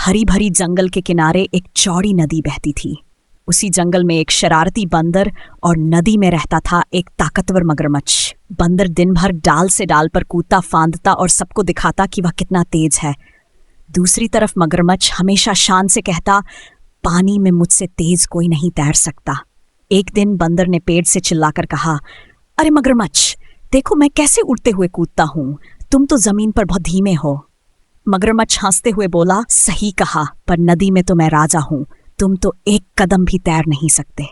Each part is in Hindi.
हरी भरी जंगल के किनारे एक चौड़ी नदी बहती थी। उसी जंगल में एक शरारती बंदर और नदी में रहता था एक ताकतवर मगरमच्छ। बंदर दिन भर डाल से डाल पर कूदता फांदता और सबको दिखाता कि वह कितना तेज है। दूसरी तरफ मगरमच्छ हमेशा शान से कहता, पानी में मुझसे तेज कोई नहीं तैर सकता। एक दिन बंदर ने पेड़ से चिल्लाकर कहा, अरे मगरमच्छ, देखो मैं कैसे उड़ते हुए कूदता हूं, तुम तो जमीन पर बहुत धीमे हो। मगरमच्छ हंसते हुए बोला, सही कहा, पर नदी में तो मैं राजा हूं, तुम तो एक कदम भी तैर नहीं सकते।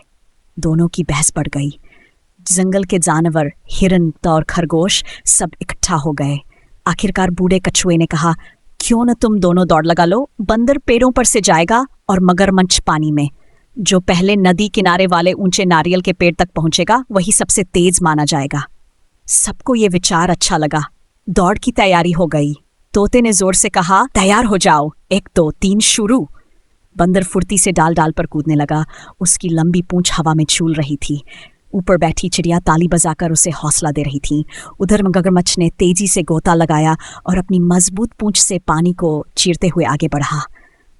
दोनों की बहस बढ़ गई। जंगल के जानवर, हिरन और खरगोश सब इकट्ठा हो गए। आखिरकार बूढ़े कछुए ने कहा, क्यों न तुम दोनों दौड़ लगा लो। बंदर पेड़ों पर से जाएगा और मगरमच्छ पानी में। जो पहले नदी किनारे वाले ऊंचे नारियल के पेड़ तक पहुंचेगा वही सबसे तेज माना जाएगा। सबको ये विचार अच्छा लगा। दौड़ की तैयारी हो गई। तोते ने जोर से कहा, तैयार हो जाओ, 1 2 3 शुरू। बंदर फुर्ती से डाल डाल पर कूदने लगा। उसकी लंबी पूंछ हवा में झूल रही थी। ऊपर बैठी चिड़िया ताली बजाकर उसे हौसला दे रही थी। उधर मगरमच्छ ने तेजी से गोता लगाया और अपनी मजबूत पूंछ से पानी को चीरते हुए आगे बढ़ा।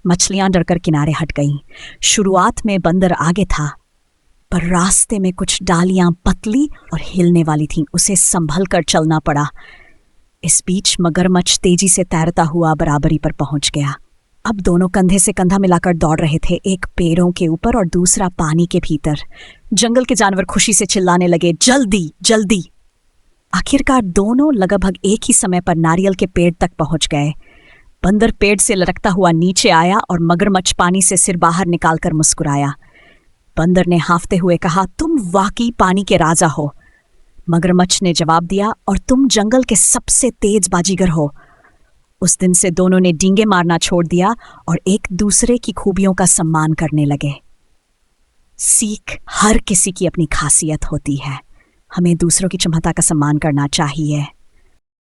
मछलियां डरकर किनारे हट गईं। शुरुआत में बंदर आगे था, पर रास्ते में कुछ डालियां पतली और हिलने वाली थीं। उसे संभल कर चलना पड़ा। इस बीच मगरमच्छ तेजी से तैरता हुआ बराबरी पर पहुंच गया। अब दोनों कंधे से कंधा मिलाकर दौड़ रहे थे, एक पेड़ों के ऊपर और दूसरा पानी के भीतर। जंगल के जानवर खुशी से चिल्लाने लगे, जल्दी जल्दी। आखिरकार दोनों लगभग एक ही समय पर नारियल के पेड़ तक पहुंच गए। बंदर पेड़ से लटकता हुआ नीचे आया और मगरमच्छ पानी से सिर बाहर निकालकर मुस्कुराया। बंदर ने हांफते हुए कहा, तुम वाकई पानी के राजा हो। मगरमच्छ ने जवाब दिया, और तुम जंगल के सबसे तेज बाजीगर हो। उस दिन से दोनों ने डींगे मारना छोड़ दिया और एक दूसरे की खूबियों का सम्मान करने लगे। सीख, हर किसी की अपनी खासियत होती है। हमें दूसरों की क्षमता का सम्मान करना चाहिए।